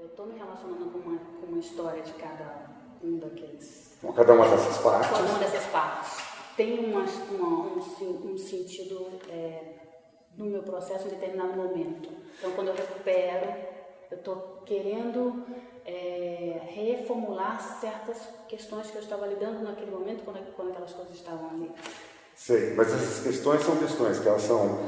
eu estou me relacionando com uma história de cada um daqueles... Com cada uma dessas partes? Cada uma dessas partes. Tem um sentido no meu processo em determinado momento. Então, quando eu recupero, eu estou querendo reformular certas questões que eu estava lidando naquele momento, quando aquelas coisas estavam ali. Sei, mas essas questões são questões que elas são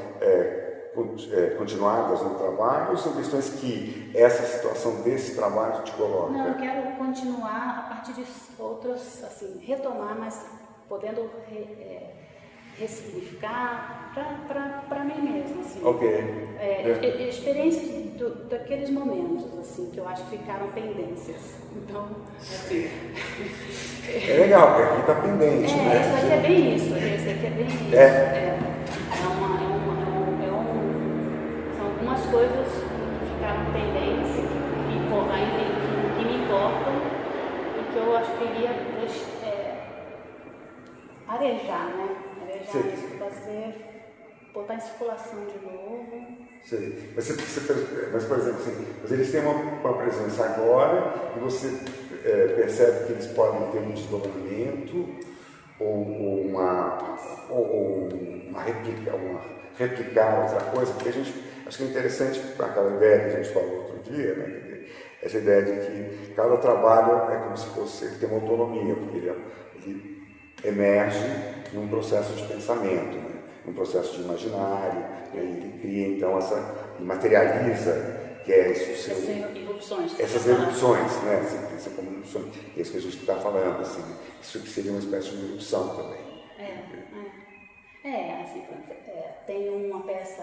continuadas no trabalho ou são questões que essa situação desse trabalho te coloca? Não, eu quero continuar a partir de outras, assim, retomar, mas podendo ressignificar para mim mesma, assim. Ok. Experiências daqueles momentos, assim, que eu acho que ficaram pendências. Então, assim... É legal, porque aqui está pendente, né? Isso aqui é bem isso, isso aqui é bem isso. São algumas coisas que ficaram pendentes, que me importam e que eu acho que iria arejar, né? Arejar isso para botar em circulação de novo. Sei. Mas, por exemplo, assim, eles têm uma presença agora e você percebe que eles podem ter um desdobramento ou replicar outra coisa, porque a gente, acho que é interessante aquela ideia que a gente falou outro dia, né? Essa ideia de que cada trabalho é como se fosse, ele tem uma autonomia, porque ele emerge num processo de pensamento, né? Num processo de imaginário, né? Ele cria então e materializa, que é isso. Essas erupções, né? É isso que a gente está falando, assim, isso que seria uma espécie de uma erupção também. Assim, tem uma peça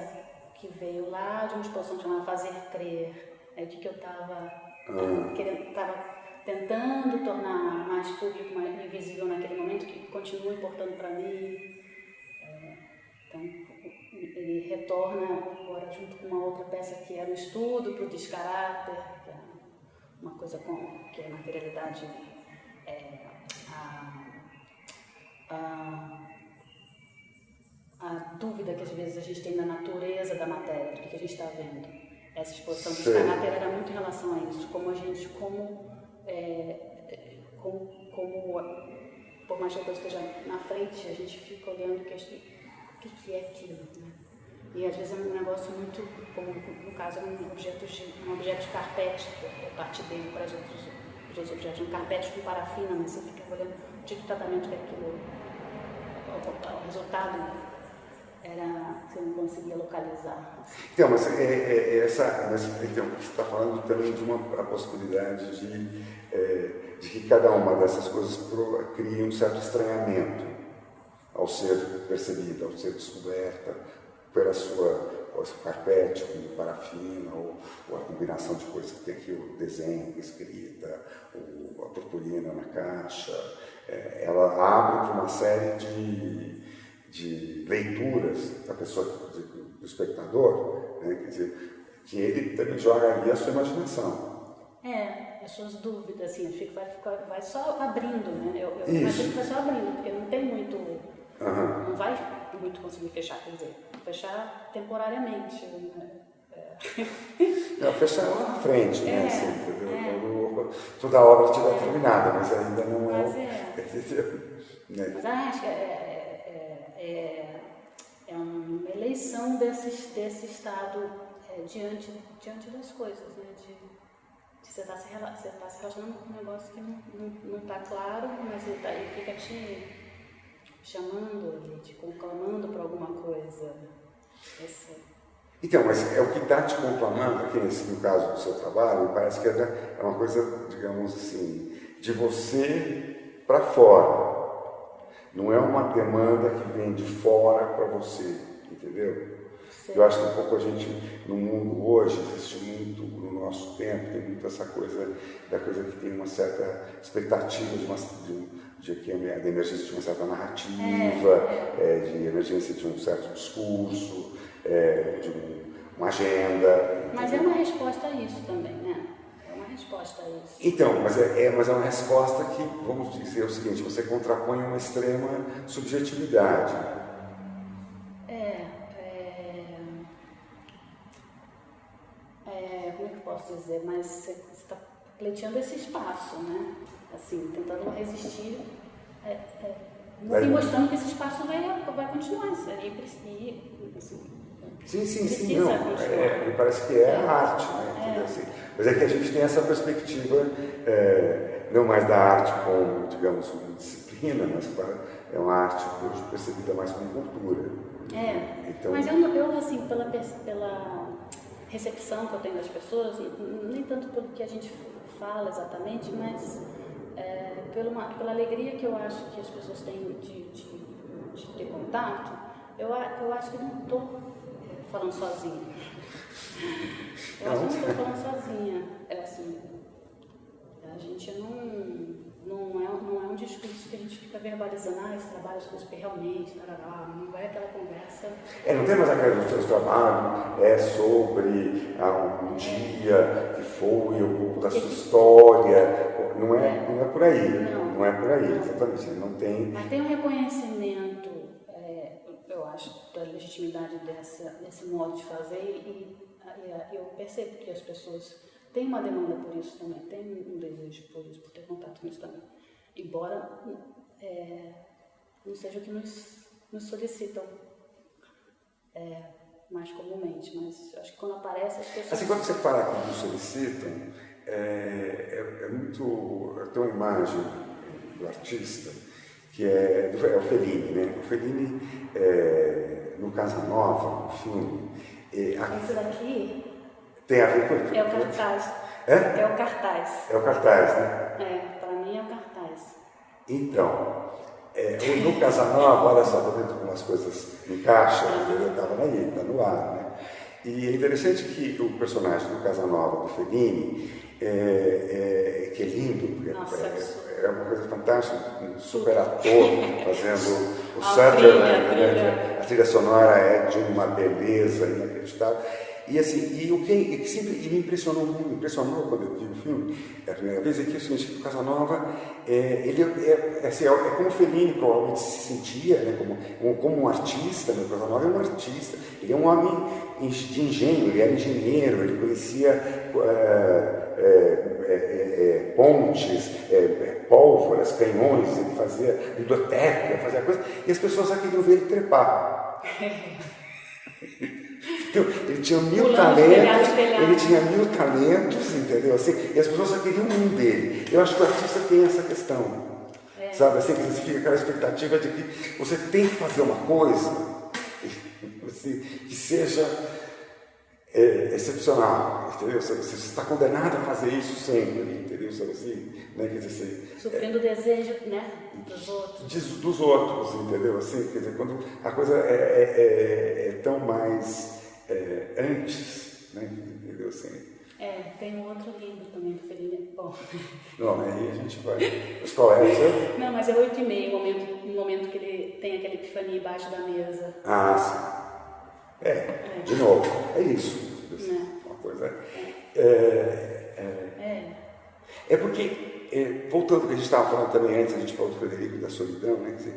que veio lá de uma exposição chamada Fazer Crer, de que eu estava tentando tornar mais público, mais invisível naquele momento, que continua importando para mim. Então, ele retorna agora junto com uma outra peça que era o estudo para o descaráter, que é uma coisa que é a materialidade, a dúvida que às vezes a gente tem da natureza da matéria, do que a gente está vendo. Essa exposição do descaráter era muito em relação a isso, como a gente, por mais que a coisa esteja na frente, a gente fica olhando o que é aquilo, né? E às vezes é um negócio muito, como no caso, um objeto de carpete, que eu parti dele para os outros objetos, um carpete com parafina, mas você fica olhando o tipo de tratamento que aquilo, o resultado você não conseguia localizar. Então, mas então, você está falando também de uma possibilidade de que cada uma dessas coisas cria um certo estranhamento ao ser percebida, ao ser descoberta pela seu carpete, com parafina, ou a combinação de coisas que tem aqui, o desenho, a escrita, a purpurina na caixa. Ela abre para uma série de leituras da pessoa, do espectador, né? Quer dizer, que ele também joga ali a sua imaginação. As suas dúvidas, assim, vai só abrindo, né? Eu imagino que vai só abrindo, porque não tem muito, não vai muito conseguir fechar, quer dizer, fechar temporariamente, né? Não, fechar lá na frente, né? Assim, quando toda a obra estiver terminada, mas ainda não é. Mas acho que é uma eleição desse estado diante das coisas, né? De você estar se relacionando com um negócio que não está claro, mas ele fica te chamando, te conclamando para alguma coisa. Então, mas é o que está te conclamando aqui, no caso do seu trabalho, parece que é uma coisa, digamos assim, de você para fora. Não é uma demanda que vem de fora para você, entendeu? Sim. Eu acho que um pouco a gente, no mundo hoje, existe muito, no nosso tempo, tem muito essa coisa, da coisa que tem uma certa expectativa da emergência de uma certa narrativa, de emergência de um certo discurso, de uma agenda. Mas é uma resposta a isso também, né? Resposta a isso. Então, mas é uma resposta que, vamos dizer o seguinte, você contrapõe uma extrema subjetividade. Como é que eu posso dizer, mas você está pleiteando esse espaço, né? Assim, tentando resistir e mostrando que esse espaço vai continuar. Sim, não. Me parece que é a arte, né? Assim. Mas é que a gente tem essa perspectiva, não mais da arte como, digamos, uma disciplina, mas é uma arte hoje percebida mais como cultura. Então, mas eu assim, pela recepção que eu tenho das pessoas, nem tanto pelo que a gente fala exatamente, mas pela alegria que eu acho que as pessoas têm de ter contato, eu acho que eu não estou falando sozinha. Eu acho que não estou falando sozinha. Assim, a gente não é um discurso que a gente fica verbalizando, esse trabalho super realmente, não vai aquela conversa. Não tem mais aquela do seu trabalho, é sobre um dia que foi o pouco da sua história, não é por aí, não é por aí, exatamente, não tem... Mas tem um reconhecimento, eu acho, da legitimidade desse modo de fazer e eu percebo que as pessoas têm uma demanda por isso também, tem um desejo por isso, por ter contato com isso também. Embora não seja o que nos solicitam mais comumente, mas acho que quando aparece as pessoas... Assim, quando você fala que nos solicitam, eu tenho uma imagem do artista que é o Fellini, né? O Fellini, no Casanova, no filme... Esse daqui... Tem a ver com isso? É o cartaz. É o cartaz. É o cartaz, né? Para mim é o cartaz. Então, no Casanova, olha só, estou vendo como as coisas encaixam, estava aí, está no ar, né? E é interessante que o personagem do Casanova, do Fellini, que é lindo, porque é uma coisa fantástica, um super ator fazendo o Sutherland, a trilha sonora é de uma beleza inacreditável. E assim, o que sempre me impressionou quando eu vi o filme, a primeira vez, é que o seguinte, que o Casanova, ele é como o Fellini provavelmente se sentia, né, como um artista, né, o Casanova é um artista, ele é um homem de engenho, ele era engenheiro, ele conhecia pontes, pólvoras, canhões, ele fazia biblioteca, fazia coisa, e as pessoas só queriam ver ele trepar. Então, ele tinha mil talentos, entendeu? Assim, e as pessoas só queriam um dele. Eu acho que o artista tem essa questão, sabe? Assim, que você fica aquela expectativa de que você tem que fazer uma coisa assim, que seja excepcional, entendeu? Você está condenado a fazer isso sempre, entendeu? Sabe assim, né? Quer dizer, suprindo o desejo, né? Dos outros, entendeu? Assim, quer dizer, quando a coisa é tão mais antes, né? Entendeu? Assim. Tem um outro lindo também do Fellini. Bom. Não, aí a gente vai. Mas qual é o seu? Não, mas é 8h30, o momento que ele tem aquela epifania embaixo da mesa. Ah, sim. De novo, é isso. Uma coisa. É porque, voltando ao que a gente estava falando também antes, a gente falou do Frederico da solidão, né? Quer dizer,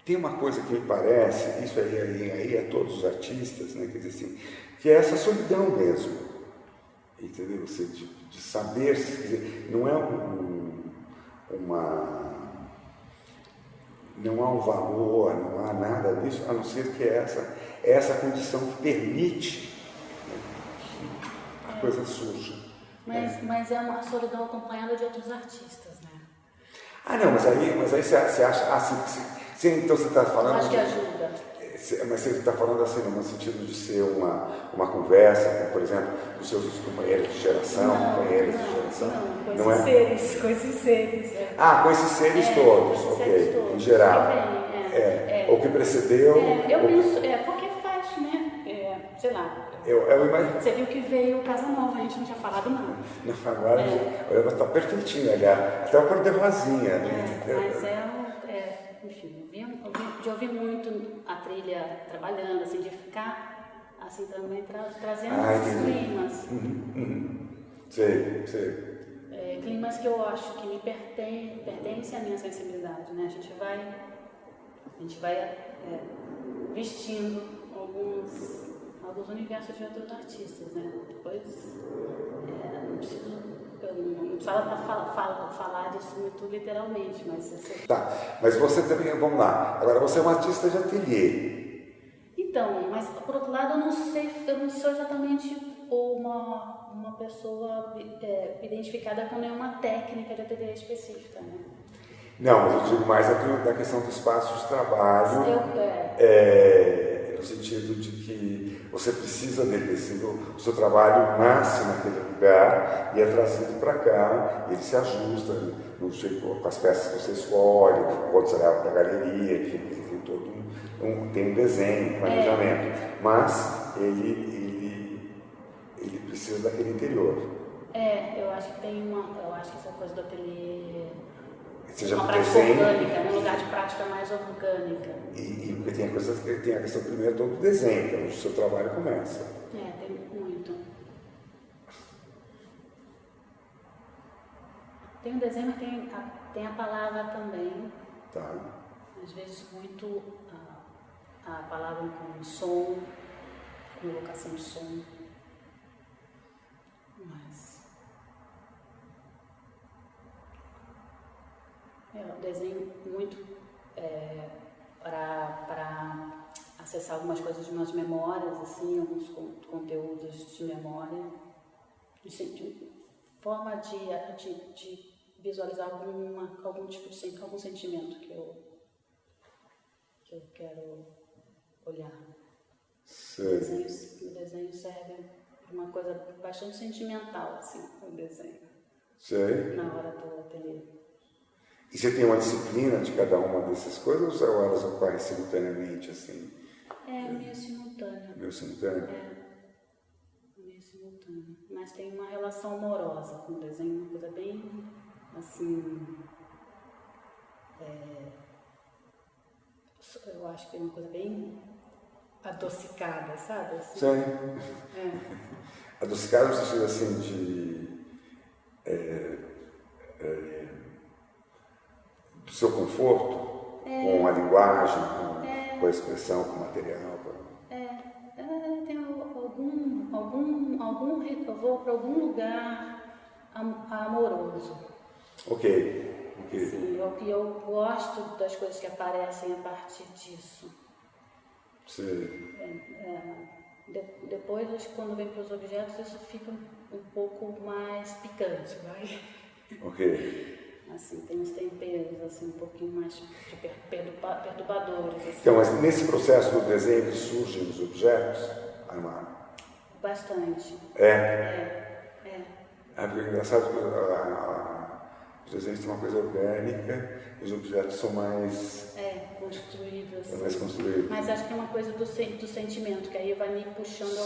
tem uma coisa que me parece, isso aí a todos os artistas, né? Quer dizer assim, que é essa solidão mesmo, entendeu? Você, de saber, quer dizer, não é não há um valor, não há nada disso, a não ser que essa condição que permite, né, que a coisa surja. Mas é uma solidão acompanhada de outros artistas, né? Não, mas aí você acha, então você está falando... Eu acho que ajuda. Mas você está falando assim, no sentido de ser uma conversa, com, por exemplo, os seus companheiros de geração, companheiras de geração? Não, com esses seres. Com esses seres todos, ok, todos, em geral. Ou que precedeu... Eu penso, porque faz, né? Sei lá. Eu imagino. Você viu que veio o Casanova, a gente não tinha falado nada. Não, agora olha, está perfeitinho, aliás, até o cor de rosinha. Mas enfim, de ouvir muito a trilha trabalhando, assim, de ficar assim também trazendo esses climas. Sei. Climas que eu acho que me pertencem à minha sensibilidade, né? A gente vai vestindo alguns universos de outros artistas, né? Depois, não preciso, eu não precisava falar disso muito literalmente, mas... Tá, mas você também, vamos lá, agora você é um artista de ateliê. Então, mas por outro lado, eu não sou exatamente uma pessoa identificada com nenhuma técnica de ateliê específica, né? Não, mas eu digo mais da questão do espaço de trabalho, no sentido de que você precisa dele, assim, o seu trabalho nasce naquele lugar e é trazido para cá, ele se ajusta no jeito, com as peças que você escolhe, quando você leva para a galeria, enfim, tem todo tem um desenho, um planejamento, mas ele precisa daquele interior. Eu acho que essa coisa do ateliê seja uma do prática desenho, orgânica, um lugar de prática mais orgânica. E porque tem a questão primeiro do desenho, que é onde o seu trabalho começa. Tem muito. Tem o desenho, tem a palavra também. Tá. Às vezes muito a palavra com som, com evocação de som. Mas eu desenho muito para acessar algumas coisas de minhas memórias, assim, alguns conteúdos de memória, de forma de visualizar algum tipo de algum sentimento que eu quero olhar. O desenho serve para uma coisa bastante sentimental, assim, o desenho. Sei. Na hora do ateliê. E você tem uma disciplina de cada uma dessas coisas ou elas ocorrem simultaneamente, assim? Meio simultâneo. Meio simultâneo? Meio simultâneo. Mas tem uma relação amorosa com o desenho, uma coisa bem, assim... eu acho que é uma coisa bem adocicada, sabe? Assim. Sim. Adocicada no sentido, assim, do seu conforto, com a linguagem, com a expressão, com o material. Eu vou para algum lugar amoroso. Ok. Sim, eu gosto das coisas que aparecem a partir disso. Sim. Depois, acho que quando vem para os objetos, isso fica um pouco mais picante, vai? Ok. Assim, tem uns temperos, assim, um pouquinho mais perturbadores. Assim. Então, mas nesse processo do desenho surgem os objetos, Armando? Bastante. Porque é engraçado que os desenhos têm uma coisa orgânica e os objetos são mais... construídos. Assim. Mais construídos. Mas acho que é uma coisa do sentimento, que aí vai me puxando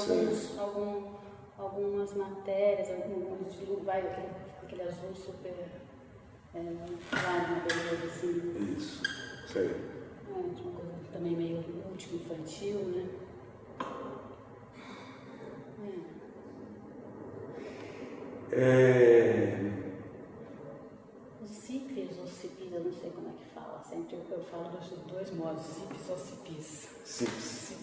algumas matérias, aquele azul super... claro, beleza, assim. Isso, sei. De uma coisa também meio último infantil, né? Os cipis ou cipis, eu não sei como é que fala. Sempre eu falo dos dois modos, cipis ou cipis. Cips.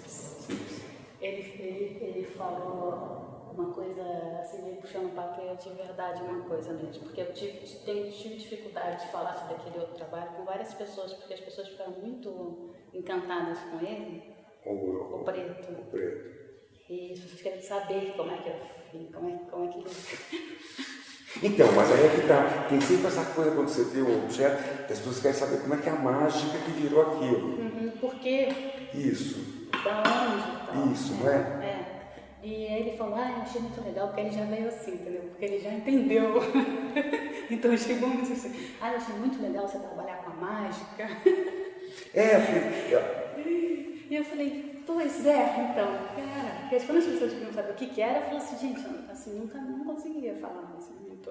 Ele falou uma coisa assim, meio puxando para que eu tive verdade uma coisa mesmo. Porque eu tive dificuldade de falar sobre aquele outro trabalho com várias pessoas, porque as pessoas ficaram muito encantadas com ele. O preto. E as pessoas querem saber como é que eu fiz, como é que ele... Então, mas aí é que tá. Tem sempre essa coisa quando você vê o objeto, as pessoas querem saber como é que é a mágica que virou aquilo. Por quê? Isso. Da onde? Tal. Isso, não é? E aí ele falou, eu achei muito legal, porque ele já veio assim, entendeu? Porque ele já entendeu. Então chegou muito assim, eu achei muito legal você trabalhar com a mágica. E eu falei, pois então, cara. Porque quando as pessoas queriam saber o que era, eu falei assim, gente, assim, não conseguia falar assim, muito,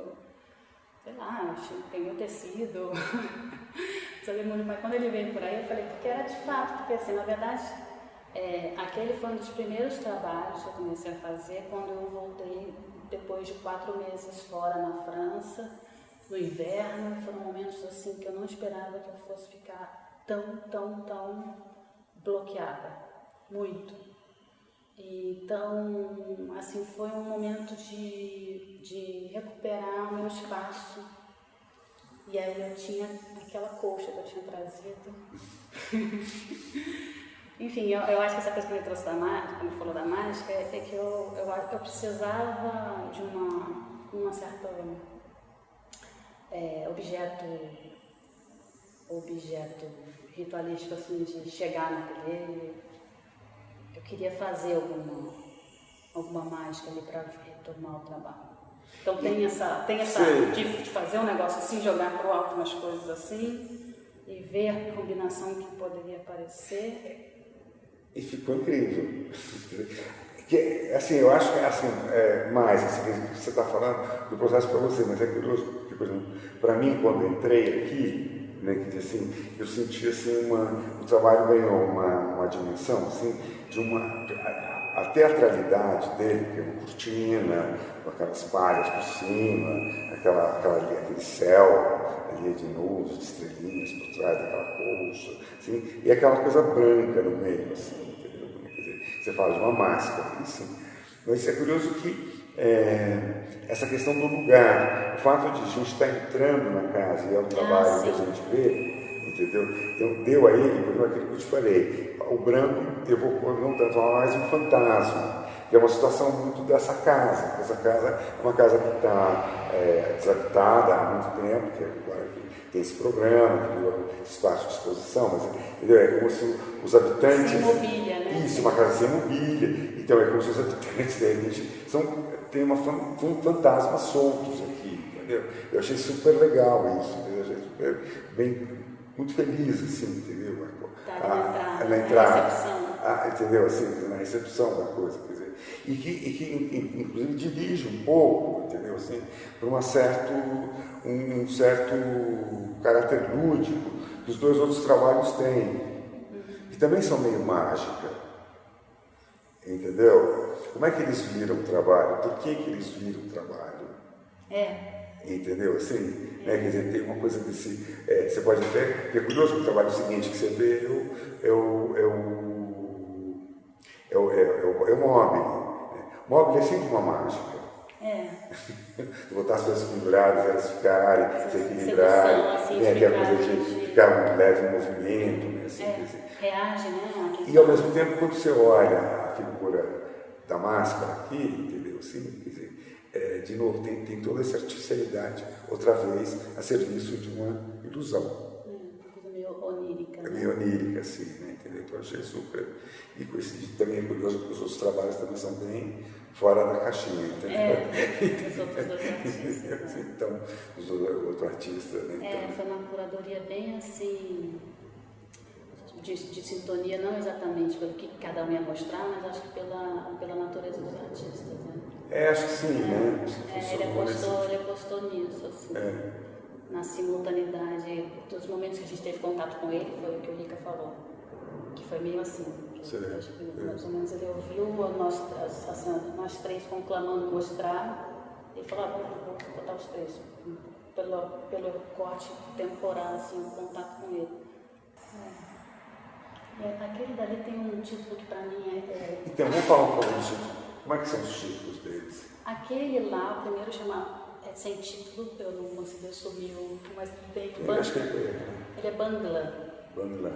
sei lá, peguei o tecido, mas quando ele veio por aí, eu falei, porque era de fato, porque assim, na verdade, aquele foi um dos primeiros trabalhos que eu comecei a fazer quando eu voltei depois de 4 meses fora na França, no inverno. Foram momentos assim que eu não esperava que eu fosse ficar tão bloqueada, muito. Então, assim, foi um momento de recuperar o meu espaço. E aí eu tinha aquela colcha que eu tinha trazido. Enfim, eu acho que essa coisa que ele trouxe da mágica, quando ele falou da mágica, é que eu precisava de uma certa objeto ritualístico, assim, de chegar na ateliê. Eu queria fazer alguma mágica ali para retomar o trabalho. Então tem essa de fazer um negócio assim, jogar pro alto umas coisas assim e ver a combinação que poderia aparecer. E ficou incrível. Que, assim, eu acho que assim, mais assim, que você está falando do processo para você, mas é curioso, porque, por exemplo, para mim, quando eu entrei aqui, né, que assim, eu senti assim, o trabalho ganhou uma dimensão assim, a teatralidade dele, que é uma cortina, com aquelas palhas por cima, aquele céu ali de nuvens, de estrelinhas por trás daquela colcha, assim, e aquela coisa branca no meio, assim, entendeu? Quer dizer, você fala de uma máscara, assim. Mas é curioso que essa questão do lugar, o fato de a gente estar entrando na casa e é um trabalho que a gente vê, entendeu? Então deu a ele, por exemplo, aquilo que eu te falei, o branco evocou não tanto, mais um fantasma, que é uma situação muito dessa casa. Essa casa é uma casa que está desabitada há muito tempo, que agora tem esse programa, que deu espaço de exposição, mas entendeu? É como se os habitantes... Sem mobília, né? Isso, uma casa sem mobília. Então é como se os habitantes, de repente, tem um fantasma soltos aqui, entendeu? Eu achei super legal isso, entendeu? Eu achei super muito feliz, assim, entendeu? Na entrada, entendeu? Assim, na recepção da coisa, quer dizer, e que inclusive dirige um pouco, entendeu? Assim, para um certo caráter lúdico que os dois outros trabalhos têm, que também são meio mágica, entendeu? Como é que eles viram o trabalho? Por que eles viram o trabalho? Entendeu? Assim, quer dizer, tem uma coisa desse... você pode até... É curioso que o trabalho seguinte que você vê é o móvel. O móvel é sempre uma mágica. Botar as coisas penduradas, elas ficarem, se equilibrarem, assim, tem aquela coisa de ficar um leve movimento, né? Assim, reage, né? E ao mesmo tempo, quando você olha a figura da máscara aqui, entendeu? Assim, quer dizer, de novo, tem toda essa artificialidade, outra vez, a serviço de uma ilusão. Uma coisa meio onírica. É meio onírica, assim, né? Entendeu? Então, eu achei super. E também é curioso porque os outros trabalhos também são bem fora da caixinha, entendeu? Os outros dois artistas. Então, os outros artistas, né? Então, foi uma curadoria bem assim. De sintonia, não exatamente pelo que cada um ia mostrar, mas acho que pela natureza dos artistas. Né? Acho que sim, né? Ele apostou nisso, assim, na simultaneidade dos momentos que a gente teve contato com ele, foi o que o Rica falou, que foi meio assim. Acho que mais ou menos ele ouviu nós três conclamando mostrar, e falou, vamos botar os três, pelo corte temporal, assim, o contato com ele. Aquele dali tem um título que para mim Então, vamos falar um pouco do título. Como é que são os títulos deles? Aquele lá, o primeiro chama Sem Título, eu não consegui assumir mas tem Acho que ele é Bangla. Bangla.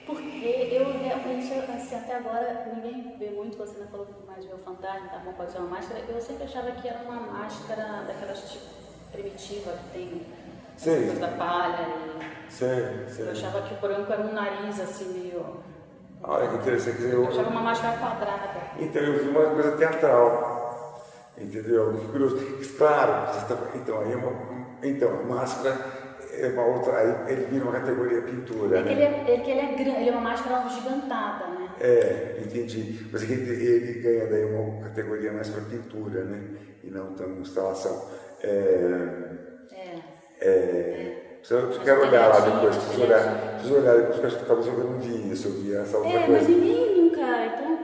Porque eu realmente, assim, até agora, ninguém vê muito, você não falou mais meu fantasma, tá bom, pode ser uma máscara, eu sempre achava que era uma máscara daquelas tipo, primitiva, que tem coisa da palha. Eu achava que o branco era um nariz, assim, meio... Olha que interessante. Eu achava uma máscara quadrada. Então, eu vi uma coisa teatral, entendeu? Que curioso. Claro, então, a máscara é uma outra, aí ele vira uma categoria pintura, né? Ele é uma máscara gigantada, né? Entendi. Mas ele ganha daí uma categoria mais para pintura, né? E não tão instalação. Eu quero olhar lá depois, preciso olhar depois, porque acho que talvez eu não vi isso, eu vi essa outra coisa. Mas ninguém nunca, então,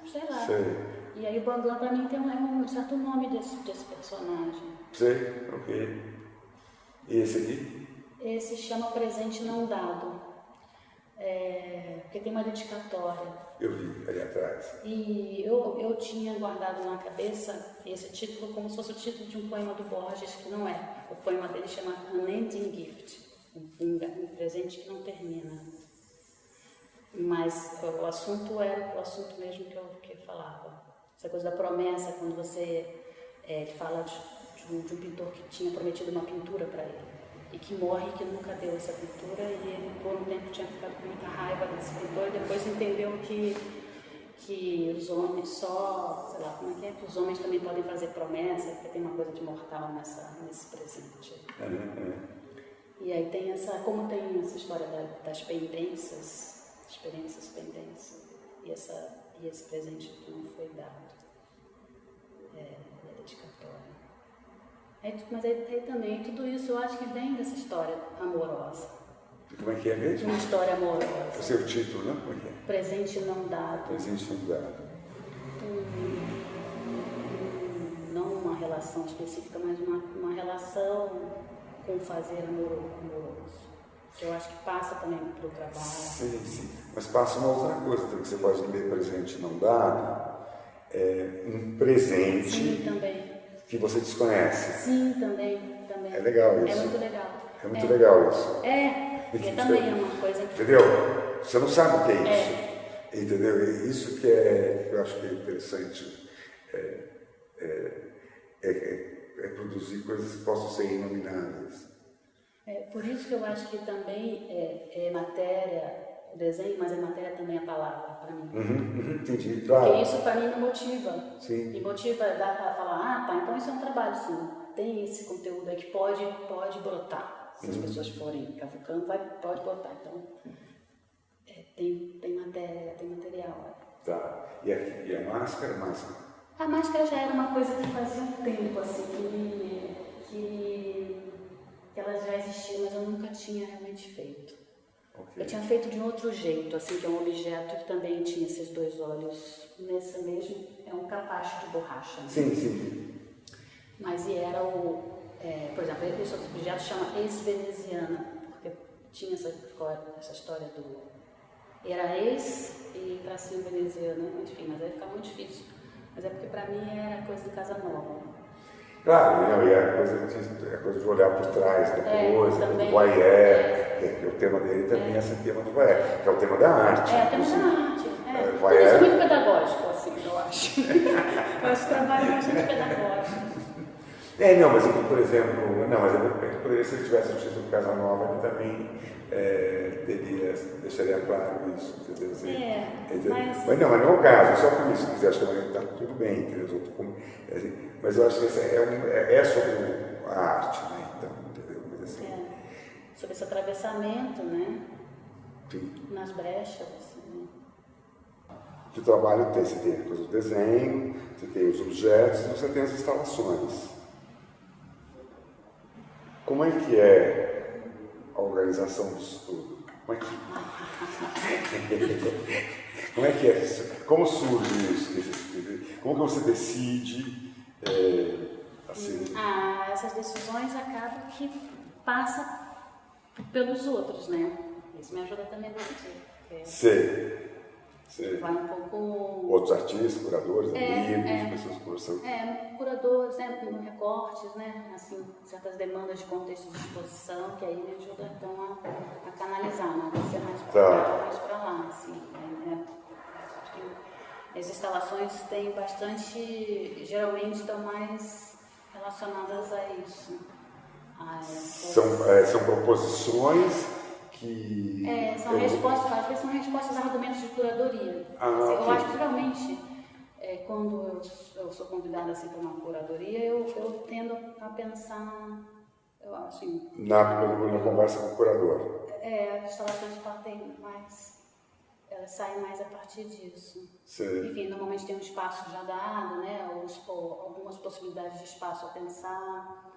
sei lá. E aí o Bangla pra mim tem um certo nome desse personagem. Ok. E esse aqui? Esse chama Presente Não Dado. porque tem uma dedicatória. Eu vi ali atrás. E eu tinha guardado na cabeça esse título como se fosse o título de um poema do Borges, que não é. O poema dele chama Unending Gift, um presente que não termina. Mas o assunto era o assunto mesmo que eu falava. Essa coisa da promessa, quando você ele fala de um pintor que tinha prometido uma pintura para ele e que morre e que nunca deu essa pintura, e ele por um tempo tinha ficado com muita raiva desse pintor e depois entendeu que os homens só, sei lá, como é que os homens também podem fazer promessa, porque tem uma coisa de mortal nesse presente. E aí tem como tem essa história das pendências, experiências pendências, e esse presente que não foi dado, dedicatória. Mas aí também, tudo isso eu acho que vem dessa história amorosa. Como é que é mesmo? Uma história amorosa. O seu título, né? Como é que é? Presente não dado. Presente não dado. Não uma relação específica, mas uma relação com o fazer amoroso. Que eu acho que passa também pelo trabalho. Sim. Mas passa uma outra coisa, que você pode ler presente não dado, um presente. Sim, também. Que você desconhece. Sim, também. É legal isso. É muito legal. É muito legal isso. Porque também é uma coisa que... Entendeu? Você não sabe o que é isso. Entendeu? E isso que eu acho que é interessante. Produzir coisas que possam ser inomináveis. Por isso que eu acho que também é matéria, o desenho, mas é matéria também a palavra, para mim. Entendi, claro. Porque isso para mim me motiva. Sim. Me motiva a falar, tá, então isso é um trabalho, sim. Tem esse conteúdo aí que pode brotar. Se as pessoas forem cavucando, pode brotar. Então, tem matéria, tem material. Tá. E a máscara? A máscara já era uma coisa que fazia um tempo, assim, que ela já existia, mas eu nunca tinha realmente feito. Okay. Eu tinha feito de um outro jeito, assim, que é um objeto que também tinha esses dois olhos. Nesse mesmo, é um capacho de borracha. Né? Sim. Mas era por exemplo, esse outro objeto chama ex-veneziana, porque tinha essa história do... Era ex e tracinho veneziana, enfim, mas aí fica muito difícil. Mas é porque para mim era coisa do Casanova. Claro, e é coisa de olhar por trás da coisa, do voyeur, que o tema dele também é esse tema do voyeur, que é o tema da arte. É o tema da arte. Tudo isso é muito pedagógico, assim, eu acho. Eu acho que o trabalho é bastante pedagógico. Não, mas por exemplo, poderia, se ele tivesse o título Casanova, ele também deixaria claro isso, entendeu? Mas não é o caso, só por isso, se quiser chamar ele, está tudo bem, entendeu? Mas eu acho que é sobre a arte, né? Então, entendeu? Mas, assim, sobre esse atravessamento, né? Sim. Nas brechas, assim. O trabalho você tem a coisa do desenho, você tem os objetos e você tem as instalações. Como é que é a organização disso tudo? Como é que é isso? Como surge isso? Como que você decide assim? Essas decisões acabam que passam pelos outros, né? Isso me ajuda também a decidir. Sei. Vai um pouco... Outros artistas, curadores, amigos, pessoas que conversam. Curadores, recortes, né? Assim, certas demandas de contexto de exposição, que aí me ajuda então a canalizar, né? Vai ser mais para cá, mais para lá, assim. Acho que as instalações têm bastante, geralmente estão mais relacionadas a isso. São proposições que... são respostas, às vezes são respostas a argumentos de curadoria. Eu acho que geralmente, quando eu sou convidada assim, para uma curadoria, eu tendo a pensar, eu acho assim... Na conversa com o curador. As instalações partem mais, elas saem mais a partir disso. Sim. Enfim, normalmente tem um espaço já dado, né? Ou algumas possibilidades de espaço a pensar.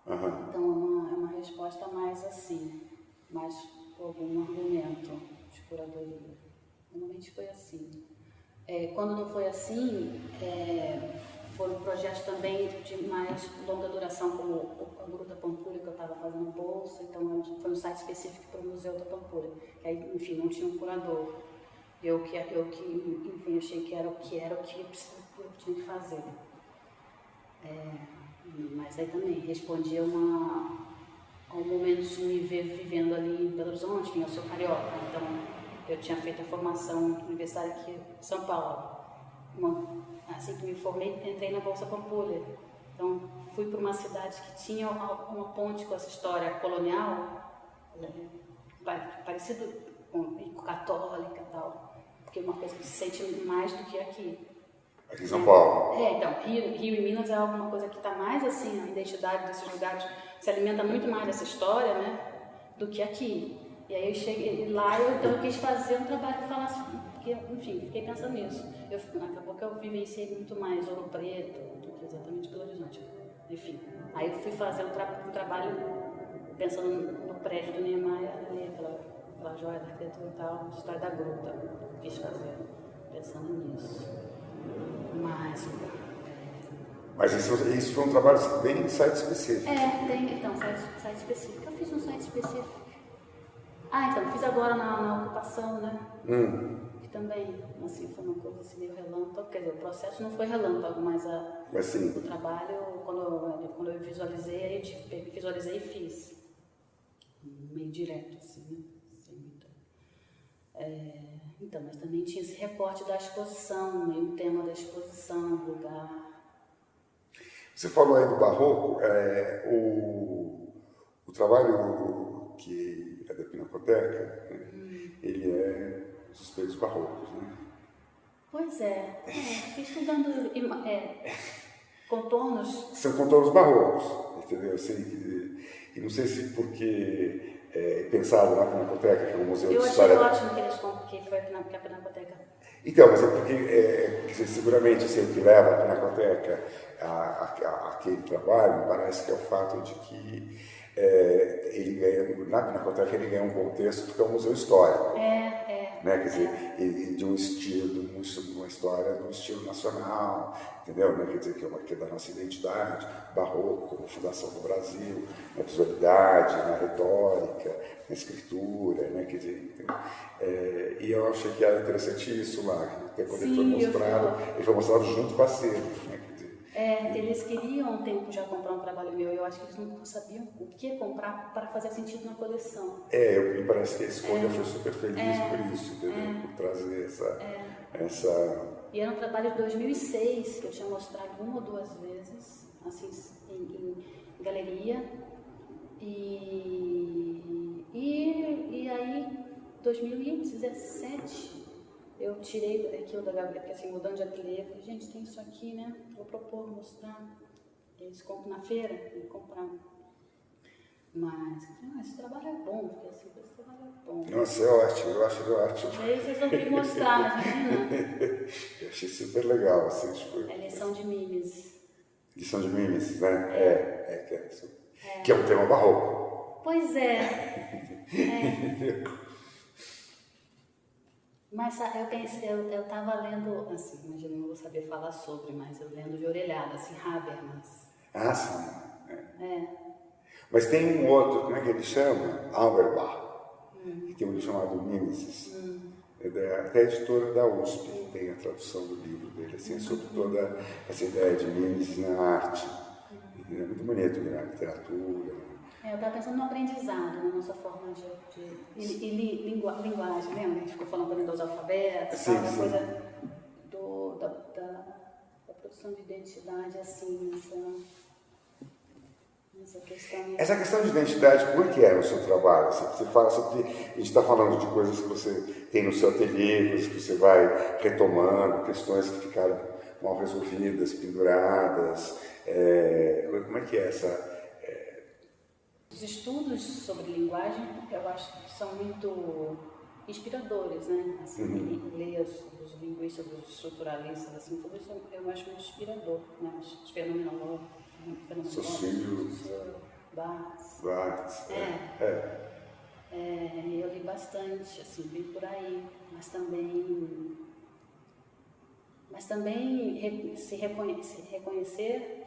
Uhum. Então, é uma resposta mais assim, mais por algum argumento de curadoria. Normalmente foi assim. Quando não foi assim, foram projetos também de mais longa duração, como a Gruta Pampulha, que eu estava fazendo bolsa, então foi um site específico para o Museu da Pampulha, que aí, enfim, não tinha um curador. Eu que enfim, achei que era o que eu tinha que fazer. Mas aí também respondia ao momento de me ver vivendo ali em Belo Horizonte, enfim, eu sou carioca, então eu tinha feito a formação universitária aqui em São Paulo. Assim que me formei, entrei na Bolsa Pampulha. Então, fui para uma cidade que tinha uma ponte com essa história colonial, parecido com católica e tal, porque é uma coisa que se sente mais do que aqui. Aqui em São Paulo. Então, Rio e Minas é alguma coisa que está mais assim, a identidade desses lugares se alimenta muito mais dessa história, né, do que aqui. E aí eu cheguei lá, então eu quis fazer um trabalho que falasse, porque, enfim, fiquei pensando nisso. Acabou que eu vivenciei muito mais Ouro Preto do que exatamente Belo Horizonte. Enfim, aí eu fui fazer um trabalho pensando no prédio do Niemeyer, ali, aquela joia da arquitetura e tal, história da gruta. Quis fazer, pensando nisso. Mas isso foi um trabalho bem de site específico. Tem site específico. Eu fiz um site específico. Então, fiz agora na ocupação, né? Que também, assim, foi uma coisa assim, meio relâmpago. Quer dizer, o processo não foi relâmpago, mas o trabalho, quando eu visualizei, visualizei e fiz. Meio direto, assim, né? Sem muita... Então, mas também tinha esse recorte da exposição, meio o tema da exposição, lugar. Você falou aí do barroco, o trabalho que é da Pinacoteca, né? Ele é os espelhos barrocos, né? Pois fiquei estudando contornos. São contornos barrocos, entendeu? E não sei se porque pensaram na Pinacoteca, que é um museu de história... Eu achei ótimo que foi a Pinacoteca. Então, mas é porque seguramente assim, o que leva a Pinacoteca àquele trabalho, me parece que é o fato de que ele ganha, na Pinacoteca ele ganha um contexto porque é um museu histórico. Né? Quer dizer, de um estilo, uma história do estilo nacional, entendeu? Né? Quer dizer, que é da nossa identidade, barroco, como fundação do Brasil, na visualidade, na retórica, na escritura, né? Quer dizer, e eu achei que era interessante isso lá, que quando ele foi mostrado junto com a cena, né? Eles queriam há um tempo já comprar um trabalho meu, eu acho que eles não sabiam o que comprar para fazer sentido na coleção. Me parece que a escolha foi super feliz por isso, entendeu? Por trazer essa... E era um trabalho de 2006, que eu tinha mostrado uma ou duas vezes, assim, em galeria. E aí, 2017... eu tirei aquilo da gaveta, assim, mudando de ateliê, falei, gente, tem isso aqui, né? Vou propor, mostrar. Eles compram na feira, e compraram. Mas, esse trabalho é bom, porque assim, esse trabalho é bom. Nossa, é ótimo, eu acho ótimo. E aí vocês vão ter que mostrar, imagina. Eu achei super legal, assim, tipo... É lição de mimes. Lição de mimes, né? Que é um tema barroco. Pois Mas eu pensei, eu estava lendo, assim, imagina, não vou saber falar sobre, mas eu lendo de orelhada, assim, Habermas. Sim. Mas tem um outro, como é que ele chama? Auerbach, que tem um livro chamado Mimesis. Até a editora da USP tem a tradução do livro dele, assim, sobre toda essa ideia de mimesis na arte. É muito bonito, na literatura. Eu estava pensando no aprendizado, na nossa forma de linguagem, lembra? A gente ficou falando também dos alfabetos, da coisa da produção de identidade, assim, essa questão. Essa questão de identidade, como é que é no seu trabalho? Você fala sobre, a gente está falando de coisas que você tem no seu ateliê, coisas que você vai retomando, questões que ficaram mal resolvidas, penduradas. Como é que é essa... Os estudos sobre linguagem, eu acho que são muito inspiradores, né? Assim, ler os linguistas, os estruturalistas, assim, tudo isso eu acho muito inspirador, né? Os fenomenólogos, Barthes. Eu li bastante, assim, bem por aí, mas mas também se reconhecer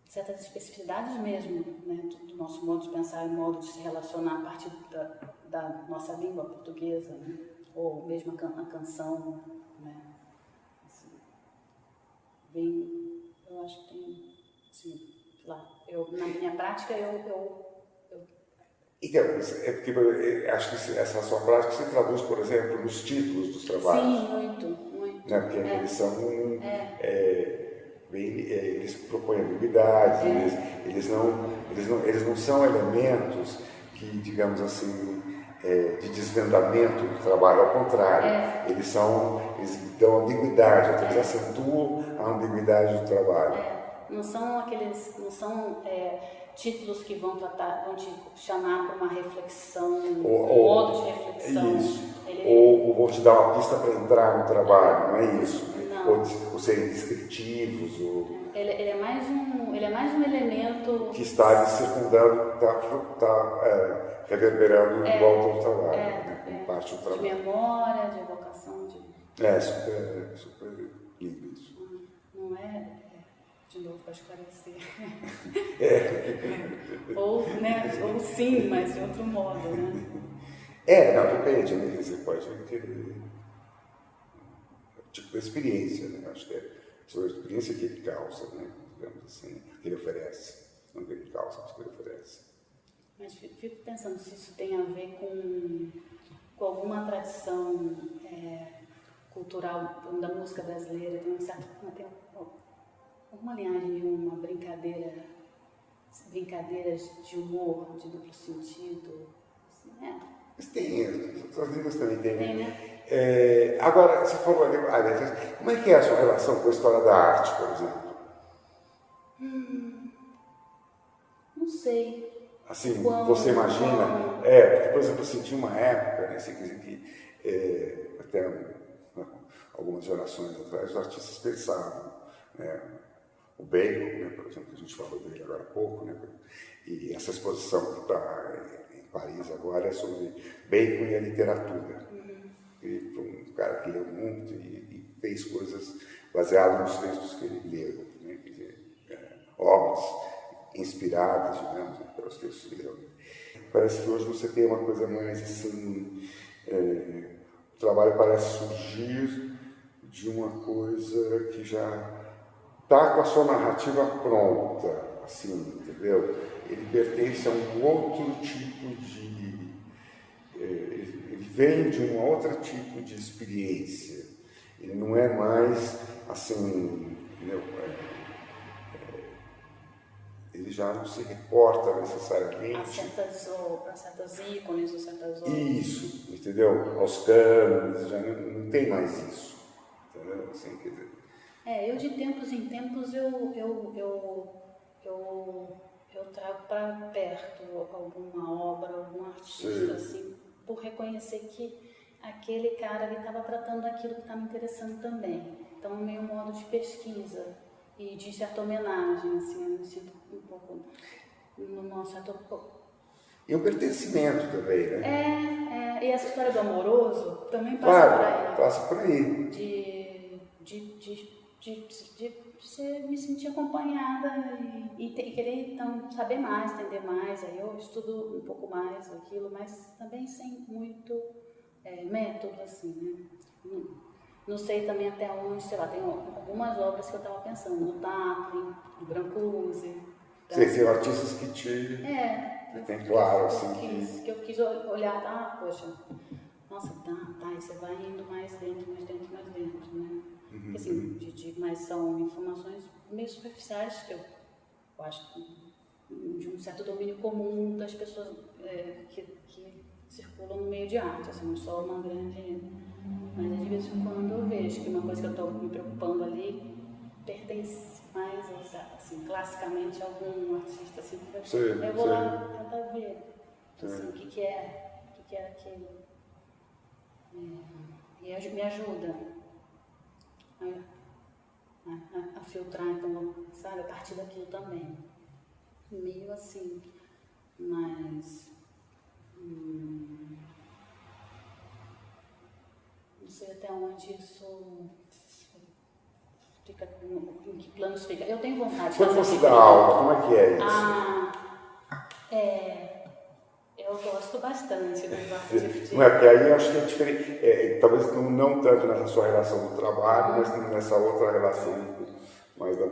certas especificidades mesmo, né, do nosso modo de pensar e modo de se relacionar a partir da nossa língua portuguesa, né, ou mesmo a canção, né, assim, eu acho que tem, assim, lá, na minha prática, Então, é porque eu acho que essa sua prática se traduz, por exemplo, nos títulos dos trabalhos. Sim, muito. Né? Porque eles são eles propõem ambiguidades, eles não são elementos que, digamos assim, de desvendamento do trabalho, ao contrário, eles dão ambiguidade, eles acentuam a ambiguidade do trabalho. Não são títulos que vão te chamar para uma reflexão, um modo de reflexão. Isso. Ou vou te dar uma pista para entrar no trabalho, não é isso? Não. Ou serem descritivos. Ele é mais um elemento que está ali circundando, está reverberando em volta do trabalho, né? Como parte do trabalho. De memória, de evocação. Super lindo isso. Não é, de novo, para esclarecer. Ou sim, mas de outro modo, né? Não, depende, né? Você pode querer tipo de experiência, né? Acho que é sobre a experiência que ele causa, né? Digamos assim, que ele oferece. Não que ele causa, mas que ele oferece. Mas fico pensando se isso tem a ver com alguma tradição cultural da música brasileira, tem alguma linhagem de uma brincadeiras de humor, de duplo sentido, assim, Mas tem, as línguas também têm. Tem, né? Agora, você falou ali, como é que é a sua relação com a história da arte, por exemplo? Não sei. Assim, você imagina, porque, por exemplo, assim, tinha uma época, né, assim, que até algumas gerações atrás, os artistas pensavam, né, o Bacon, né, por exemplo, que a gente falou dele agora há pouco, né, e essa exposição que está em Paris agora é sobre Bacon e a literatura. Ele foi um cara que leu muito e fez coisas baseadas nos textos que ele leu, né, quer dizer, obras inspiradas, digamos, pelos textos que ele leu. Parece que hoje você tem uma coisa mais assim, o trabalho parece surgir de uma coisa que já está com a sua narrativa pronta, assim, entendeu? Ele pertence a um outro tipo de... ele vem de um outro tipo de experiência. Ele não é mais, assim, entendeu? Ele já não se reporta necessariamente a certas ícones ou certas obras. Isso, entendeu? Aos cânones, já não tem mais isso, entendeu? Assim, quer dizer... eu de tempos em tempos eu trago para perto alguma obra, algum artista, assim, por reconhecer que aquele cara ali estava tratando daquilo que está me interessando também. Então, meio modo de pesquisa e de certa homenagem, assim, eu me sinto um pouco num certo... E um pertencimento também, né? E essa história do amoroso também passa por aí. Passa por aí. De me sentir acompanhada e querer então saber mais, entender mais. Aí eu estudo um pouco mais aquilo, mas também sem muito método, assim, né? Não sei também até onde, sei lá, tem algumas obras que eu estava pensando, no Tatlin, no Brancusi. Tem artistas que te... tem claro, assim, que eu quis olhar, poxa, nossa, tá, e você vai indo mais dentro, né? Assim, mas são informações meio superficiais que eu acho que de um certo domínio comum das pessoas que circulam no meio de arte, assim, não sou uma grande... Mas de vez em quando eu vejo que uma coisa que eu estou me preocupando ali pertence mais, assim, classicamente a algum artista, assim, eu vou lá tentar ver, assim, o que é aquilo. E me ajuda a filtrar, então, sabe, a partir daquilo também. Meio assim, mas onde isso fica, em que planos fica. Eu tenho vontade de Quando fazer você dá aula, como é que é isso? Eu gosto bastante do negócio de... Não é, porque aí eu acho que é diferente, talvez não tanto nessa sua relação do trabalho, mas nessa outra relação mais da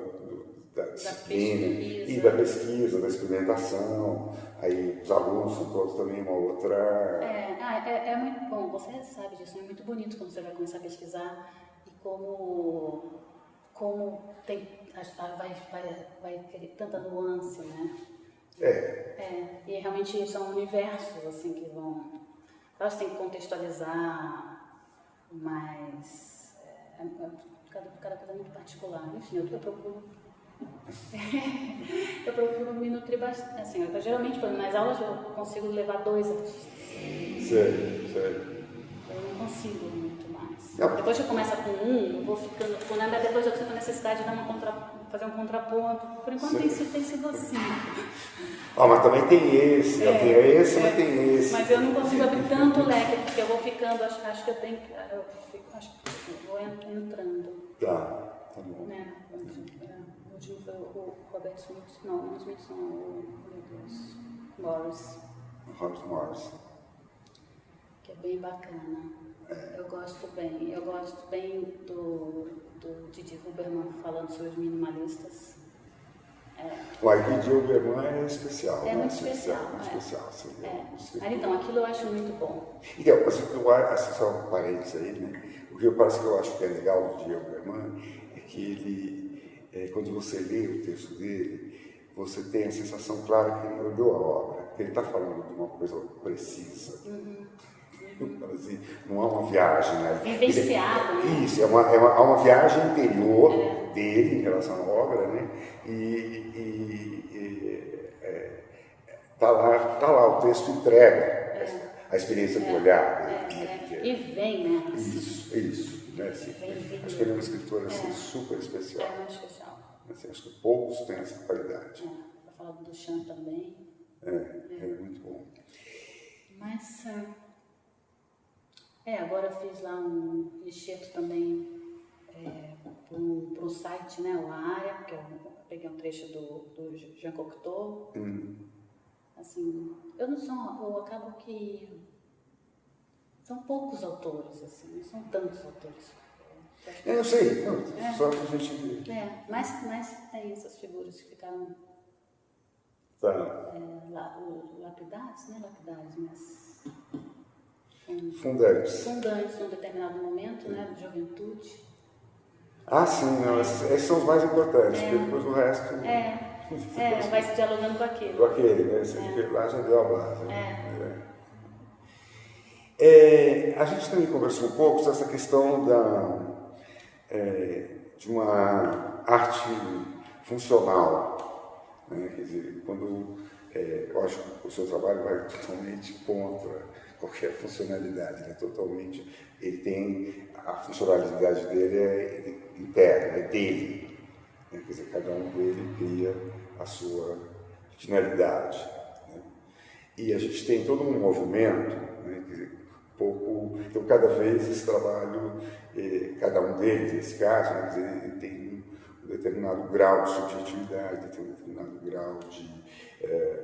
disciplina e da pesquisa, da experimentação. Aí os alunos são todos também uma outra... É muito bom, você sabe disso, é muito bonito quando você vai começar a pesquisar e como tem, vai ter tanta nuance, né? E realmente são universos assim que vão... Elas têm que contextualizar, mas cada coisa é muito particular. Enfim, eu procuro me nutrir bastante. Assim, geralmente nas aulas eu consigo levar 2 artistas. Sério. Eu não consigo muito mais. Não. Depois que começa com eu vou ficando... Depois eu sinto a necessidade de fazer um contraponto. Por enquanto tem sido assim. Mas também tem esse, mas tem esse. Mas eu não consigo abrir tanto leque, porque eu vou ficando, acho que eu tenho que... acho que eu vou entrando. Tá bom. Né? O último foi o Robert Smith, não Smith, não, meu Deus, Robert Morris. Que é bem bacana. Eu gosto bem do Didi Huberman falando sobre os minimalistas. O Didi Huberman é especial. É muito especial. Mas então, aquilo eu acho muito bom. Então, só um parênteses aí, né? O que parece que eu acho que é legal do Didi Huberman é que ele, quando você lê o texto dele, você tem a sensação clara que ele olhou a obra, que ele está falando de uma coisa precisa. Assim, não é uma viagem, né? Vivenciado, né? Isso, há uma viagem interior dele em relação à obra, né? Tá lá, o texto entrega a experiência do olhar. Né? E vem, né? Isso. Né? Assim, acho que ele é um escritor assim, super especial. É muito especial. Assim, acho que poucos têm essa qualidade. Eu falo do Duchamp também. É muito bom. Mas... agora eu fiz lá um enxerto também para o site, né, o Área, que eu peguei um trecho do Jean Cocteau. Assim, eu acabo que são poucos autores, assim, não são tantos autores. Eu sei, só que a gente... Mas tem essas figuras que ficaram lapidares, né, mas... Fundantes num determinado momento, né, de juventude. Sim, esses são os mais importantes, porque depois o resto... vai se dialogando com aquele. Né? Lá já deu a base. A gente também conversou um pouco sobre essa questão de uma arte funcional. Né? Quer dizer, quando eu acho que o seu trabalho vai totalmente contra qualquer funcionalidade, né? Totalmente, ele tem, a funcionalidade dele é interna, é dele, né? Quer dizer, cada um dele cria a sua finalidade, né? E a gente tem todo um movimento, né? Quer dizer, então cada vez esse trabalho, cada um deles, nesse caso, né? Quer dizer, ele tem um determinado grau de subjetividade, tem um determinado grau de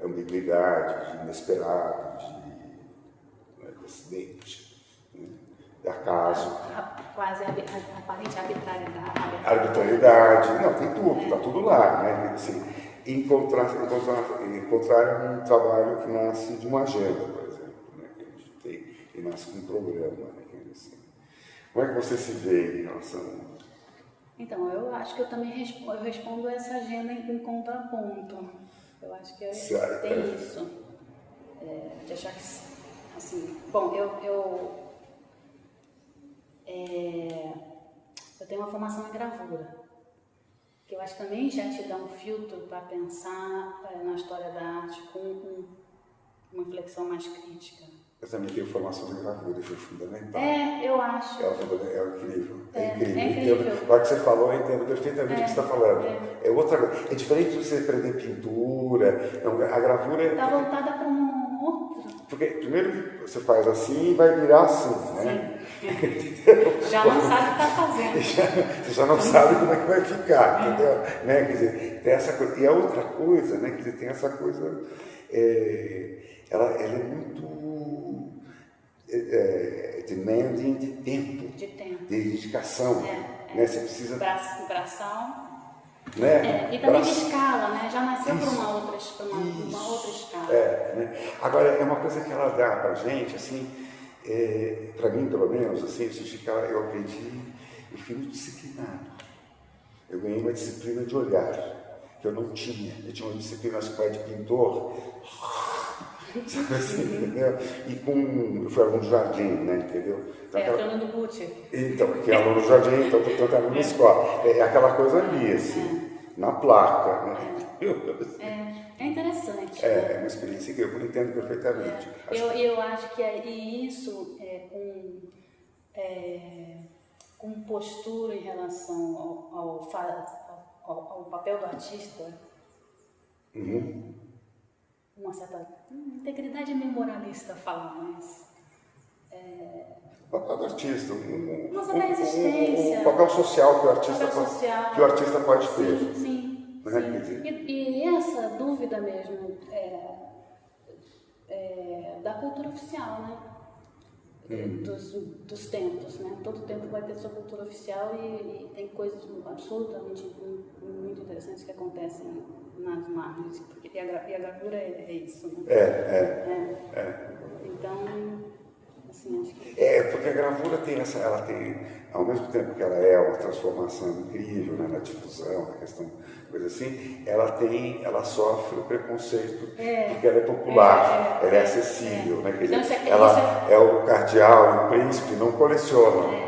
ambiguidade, de inesperado, de acidente, né? De acaso. Quase aparente arbitrariedade. Não, tem tudo, está tudo lá, né? Assim, encontrar um trabalho que nasce de uma agenda, por exemplo, né? Que a gente tem, e nasce com um programa, né? Assim. Como é que você se vê em relação a isso? Então, eu acho que eu também respondo essa agenda em contraponto. Eu acho que tem isso. De achar que, assim, bom, eu tenho uma formação em gravura, que eu acho que também já te dá um filtro para pensar na história da arte com uma inflexão mais crítica. Eu também tenho formação em gravura, foi fundamental. Eu acho. É incrível. É incrível. A hora que você falou, eu entendo perfeitamente o que você está falando. É diferente de você aprender pintura. Não, a gravura está voltada para um outro. Porque primeiro que você faz assim e vai virar assim, né? Já não sabe o que está fazendo. Você já não sabe como é que vai ficar, entendeu? Né? Quer dizer, tem essa coisa. E a outra coisa, né? Quer dizer, tem essa coisa. Ela é muito demanding de tempo, de dedicação. Né? Você precisa. Vibração. Né? E também de escala, né? Já nasceu por uma outra escala. Né? Agora, é uma coisa que ela dá pra gente, assim, para mim, pelo menos, assim, eu aprendi, eu fui muito disciplinado. Eu ganhei uma disciplina de olhar, que eu não tinha. Eu tinha uma disciplina, acho que foi de pintor, assim, entendeu? E eu fui aluno do jardim, né? Entendeu? Então, Fernando Butti. Então, que é aluno do jardim, então portanto era na escola. É aquela coisa ali, assim, na placa, né? É interessante. É uma experiência que eu entendo perfeitamente. Eu acho que isso com postura em relação ao papel do artista, uma certa integridade meio moralista falar, mas o papel do artista, uma certa resistência, o papel social que o artista pode ter. Sim. E essa dúvida mesmo da cultura oficial, né? Dos tempos, né? Todo tempo vai ter sua cultura oficial e tem coisas absolutamente muito interessantes que acontecem nas margens, porque a gravura é isso, né? Então, assim, acho que... porque a gravura ela tem, ao mesmo tempo que ela é uma transformação incrível, né, na difusão, na questão, coisa assim, ela sofre o preconceito, porque ela é popular, ela é acessível, né? Quer dizer, ela é o cardeal, o príncipe, não colecionam.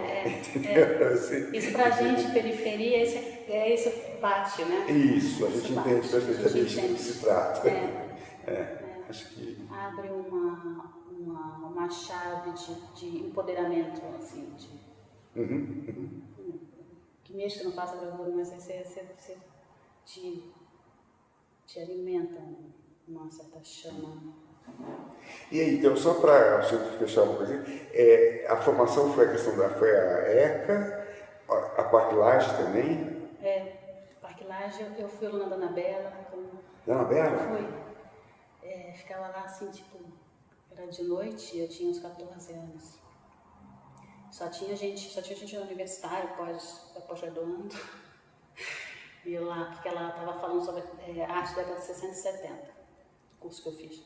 Isso pra gente, periferia, esse bate, né? Isso, a gente entende perfeitamente do que se trata. Acho que... Abre uma chave de empoderamento, assim, que mesmo que não faça gravura, mas você te alimenta uma certa chama. E aí, então, só para fechar uma coisa, a formação foi foi a ECA, a Parque Lage também? Parque Lage, eu fui aluna da Anabela. Da Anabela? Fui. Ficava lá assim, tipo, era de noite, eu tinha uns 14 anos. Só tinha gente universitária, pós-graduando. E lá, porque ela estava falando sobre arte da década de 60 e 70, o curso que eu fiz.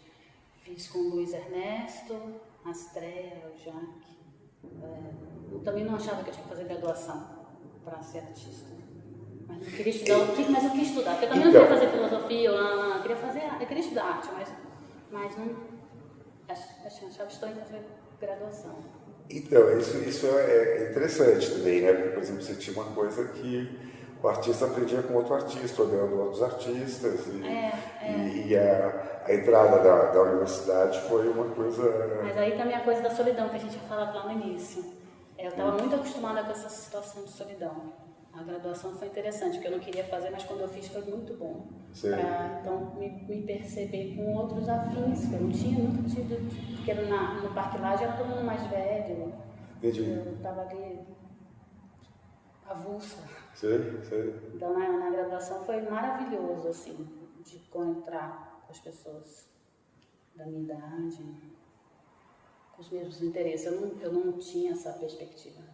Fiz com o Luiz Ernesto, a Estreia, o Jaque. Eu também não achava que eu tinha que fazer graduação para ser artista. Mas não queria estudar, mas eu queria estudar. Porque eu também não queria fazer filosofia, eu queria estudar arte, mas não achava que estou em fazer graduação. Então, isso é interessante também, né? Porque, por exemplo, você tinha uma coisa que o artista aprendia com outro artista, olhando outros artistas, e a entrada da universidade foi uma coisa... Mas aí também a coisa da solidão, que a gente já falava lá no início. Eu estava muito acostumada com essa situação de solidão. A graduação foi interessante, porque eu não queria fazer, mas quando eu fiz foi muito bom. Então, me perceber com outros afins, que eu não tinha nunca tido, porque no Parque Lage era todo mundo mais velho. Entendi. Eu estava ali avulsa. Sei. Então, na graduação foi maravilhoso, assim, de encontrar com as pessoas da minha idade, com os mesmos interesses. Eu não tinha essa perspectiva.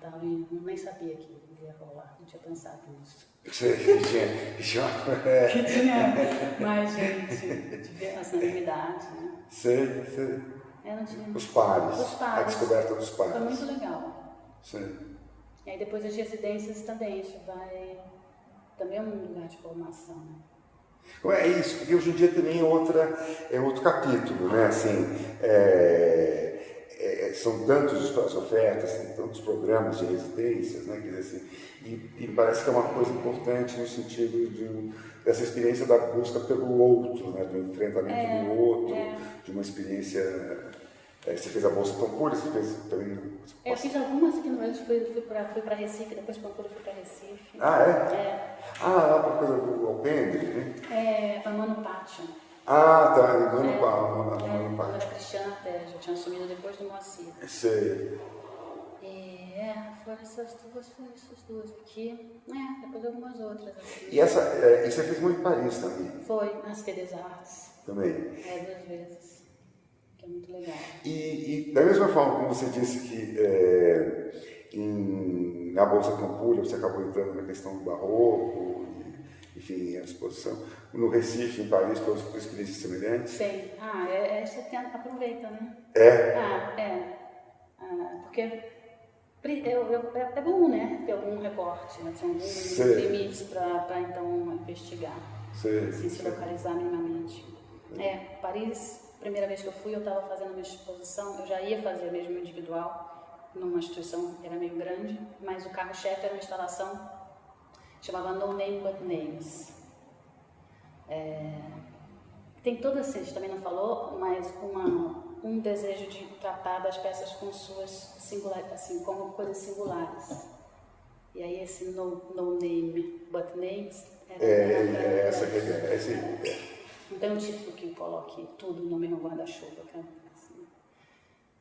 Eu nem sabia que ia rolar, não tinha pensado nisso. Que tinha mais gente, de ver essa idade, né? Sei. Não tinha... Os pares. A descoberta dos pares. Foi muito legal. Sim. E aí depois as residências também, isso também é um lugar de formação, né? É isso, porque hoje em dia também é outro capítulo, né? Assim, são tantas as ofertas, são tantos programas de residências, né? Quer dizer, assim, e parece que é uma coisa importante no sentido dessa experiência da busca pelo outro, né? Do enfrentamento do outro, de uma experiência... Você fez a Bolsa Pampulha, você fez também... Eu fiz algumas aqui no Brasil, fui para Recife, depois Pampulha fui para Recife. Ah, é? Lá para coisa do Alpendre, né? Mano Pátio. Ah, tá, Mano Paulo. Mano Quando era Cristiana até, já tinha assumido depois do Moacir. Sei. E foram essas duas aqui. Depois algumas outras aqui. E você fez muito em Paris também? Foi, nas Cité des Arts. Também. 2 vezes. Que é muito legal. E da mesma forma como você disse que na Bolsa Pampulha você acabou entrando na questão do barroco, enfim, a exposição. No Recife, em Paris, todas as experiências semelhantes? Sim. Você aproveita, né? Porque é bom, né? Ter algum recorte, né? Ter alguns limites para então investigar. Assim, se localizar minimamente. Paris, primeira vez que eu fui, eu estava fazendo uma exposição, eu já ia fazer mesmo individual, numa instituição que era meio grande, mas o carro-chefe era uma instalação que chamava No Name But Names. Tem toda assim, a gente também não falou, mas um desejo de tratar das peças com suas singulares, assim, como coisas singulares. E aí esse no Name But Names era essa ideia. Não tem um título que coloque tudo no mesmo guarda-chuva, assim.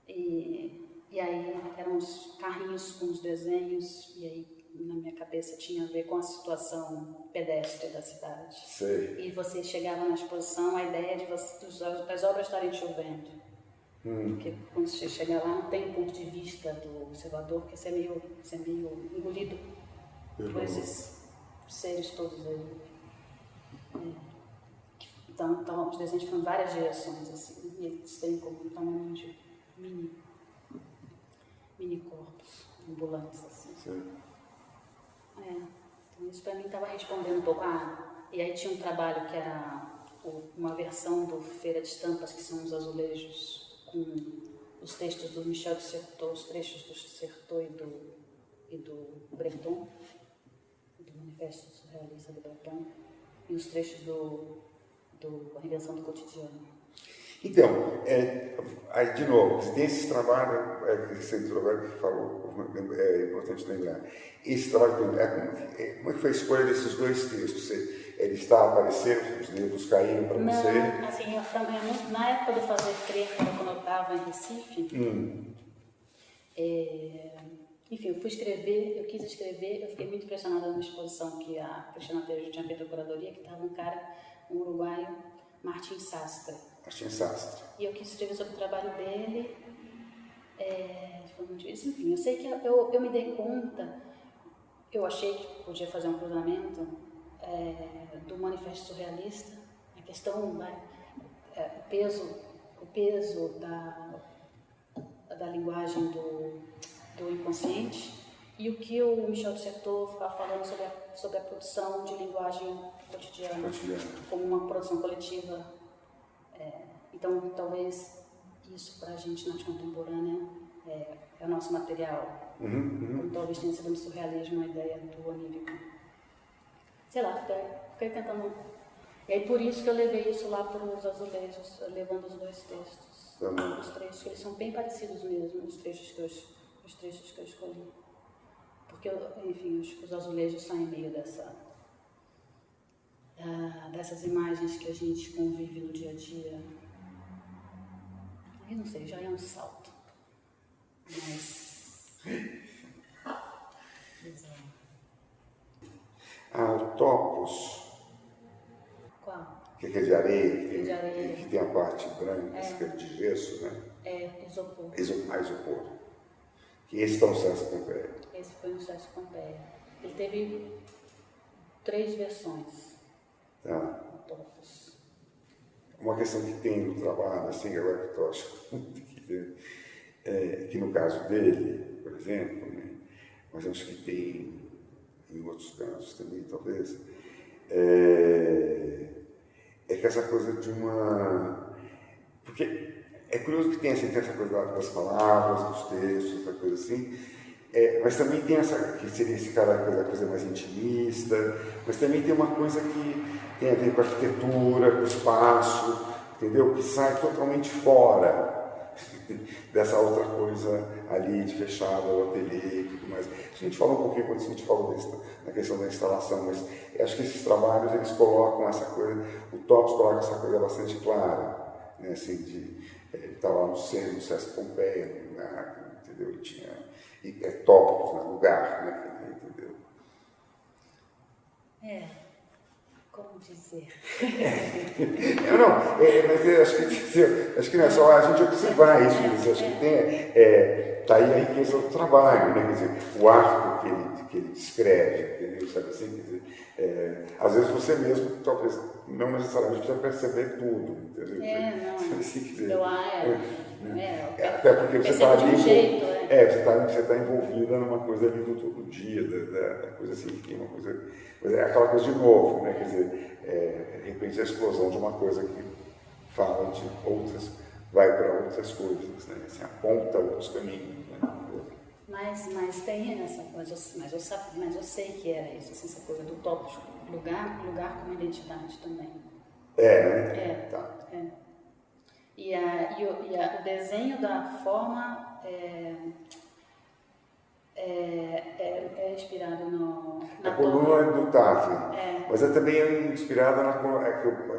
E aí eram uns carrinhos com os desenhos, e aí na minha cabeça tinha a ver com a situação pedestre da cidade. Sei. E você chegava na exposição, a ideia de das obras estarem chovendo. Porque quando você chega lá não tem um ponto de vista do observador, porque você é meio engolido por esses seres todos aí. Então os desenhos foram em várias direções, assim, e eles têm como um tamanho de mini corpos ambulantes, assim. Sim. Então isso para mim estava respondendo um pouco. E aí tinha um trabalho que era uma versão do Feira de Estampas, que são os azulejos com os textos do Michel de Certeau, os trechos do Certeau e do Breton, do Manifesto Surrealista do Breton, e os trechos A Invenção do Cotidiano. Então, aí de novo, tem esse trabalho, esse trabalho que falou, é importante lembrar. Esse trabalho, como é que foi a escolha desses 2 textos? Eles estavam aparecendo, os livros caíram para você? Não, assim, na época de fazer treta, quando eu estava em Recife, enfim, eu quis escrever, eu fiquei muito impressionada numa exposição que a Cristina Tejo tinha feito a curadoria, que estava um uruguaio, Martin Sastre. E eu quis escrever sobre o trabalho dele, enfim, eu sei que eu me dei conta, eu achei que podia fazer um cruzamento do Manifesto Surrealista, a questão, o peso da linguagem do inconsciente, e o que o Michel de Certeau ficava falando sobre a produção de linguagem cotidiana, como uma produção coletiva. Então, talvez isso para a gente na arte contemporânea é o nosso material. Como talvez tenha sido no surrealismo a ideia do onírico. Sei lá, fiquei tentando. E aí por isso que eu levei isso lá para os azulejos, levando os 2 textos. Os trechos, que eles são bem parecidos mesmo, os trechos que eu escolhi. Porque, enfim, os azulejos saem meio dessas imagens que a gente convive no dia a dia. Eu não sei, já é um salto. Mas... o topos. Qual? Que é de areia, que tem a parte branca, que é de gesso, né? Isopor. Isopor. Que esse está no Celso Pompeia. Esse foi no Celso Pompeia. Ele teve 3 versões. Tá. Topos. Uma questão que tem no trabalho, assim, agora que eu acho que no caso dele, por exemplo, né? Mas acho que tem em outros casos também, talvez, que essa coisa de uma... Porque é curioso que tem essa coisa das palavras, dos textos, essa coisa assim, mas também tem que seria esse cara, a coisa mais intimista, mas também tem uma coisa que tem a ver com a arquitetura, com o espaço, entendeu? Que sai totalmente fora dessa outra coisa ali de fechada, o ateliê e tudo mais. A gente falou um pouquinho quando a gente falou na questão da instalação, mas acho que esses trabalhos eles colocam essa coisa, o Topos coloca essa coisa bastante clara, né, assim, ele está lá no centro do Sesc Pompeia, né, entendeu? E tinha Tópicos, né, lugar, né, entendeu? Como dizer? Mas acho que não é só a gente observar isso, acho que tá aí a riqueza do trabalho, né? Quer dizer, o arco que ele descreve, entendeu? Sabe assim? Quer dizer, às vezes você mesmo, talvez, não necessariamente precisa perceber tudo, entendeu? Até porque você está ali, você está envolvida numa coisa ali do todo dia, da coisa assim, que tem uma coisa, é aquela coisa de novo, né? Quer dizer, de repente a explosão de uma coisa que fala de outras, vai para outras coisas, né? Assim, aponta outros caminhos, né? Mas tem essa coisa, mas eu sei que era isso, assim, essa coisa do tópico, lugar como identidade também. Né? Tá. E o desenho da forma é inspirado na coluna do Tartler, mas também inspirada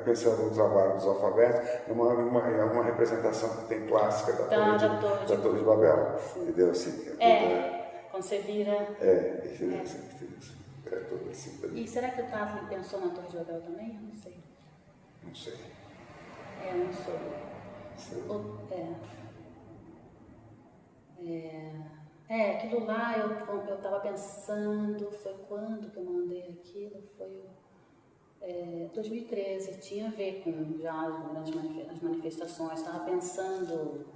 pensando no trabalho dos alfabetos, é uma representação que tem clássica da Torre de Babel, entendeu? Assim, quando você vira... entendeu? Toda assim também. E será que o Tartler pensou na Torre de Babel também? Eu não sei. Não sei. Não sei. Aquilo lá eu estava pensando, foi quando que eu mandei aquilo? Foi 2013, tinha a ver com já as manifestações, estava pensando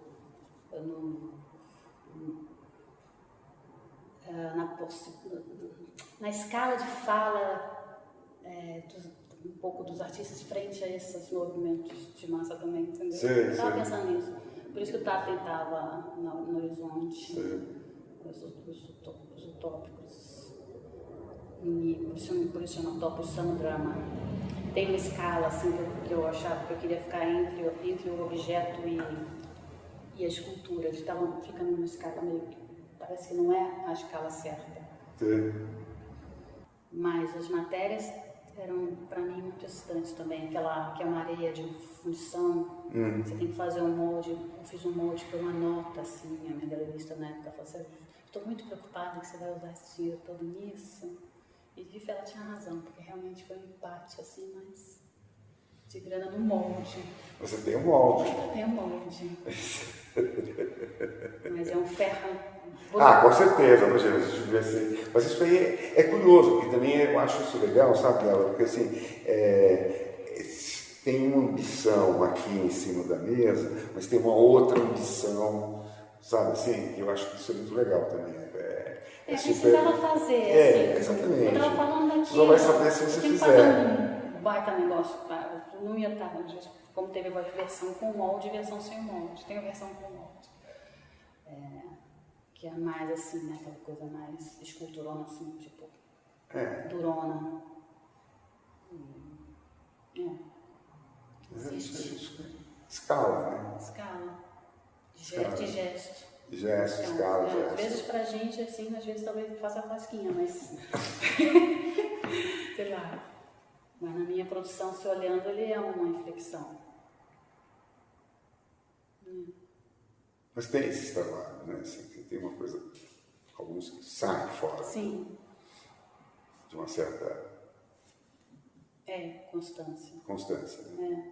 na escala de fala um pouco dos artistas frente a esses movimentos de massa também, entendeu? Eu estava pensando nisso. Por isso que o Tartler estava no horizonte, os utópicos. E por isso chama Topos Samudrama. Tem uma escala assim, que eu achava que eu queria ficar entre o objeto e a escultura. Eles estavam ficando numa escala meio que parece que não é a escala certa. Mas as matérias eram para mim muito distantes também, que é uma areia de fundição, você tem que fazer um molde, eu fiz um molde que eu anoto assim, a minha galerista na época falou assim, estou muito preocupada que você vai usar esse dinheiro todo nisso, e de fato ela tinha razão, porque realmente foi um empate assim, mas de grana no molde. Você tem um molde. Eu tenho um molde. Mas é um ferro. Com certeza, mas isso aí é curioso, porque também eu acho isso legal, sabe, Laura? Porque assim, tem uma ambição aqui em cima da mesa, mas tem uma outra ambição, sabe, assim, que eu acho que isso é muito legal também. Precisava fazer. Exatamente. Eu estava falando daqui. Você só vai saber se você fizer. Fazer um baita negócio, não ia estar, como teve a versão com molde e versão sem molde. Tem a versão com molde. Que é mais assim, né, aquela coisa mais esculturona, assim, tipo, durona. Existe. Escala, né? Escala. De gesto. Gesto, escala, gesto. Às vezes pra gente, assim, às vezes talvez faça a fasquinha, mas... sei lá. Mas na minha produção, se olhando, ele é uma inflexão. Mas tem esses trabalhos, né? Assim, que tem uma coisa, alguns que saem fora. Sim. De uma certa... constância. Constância, né?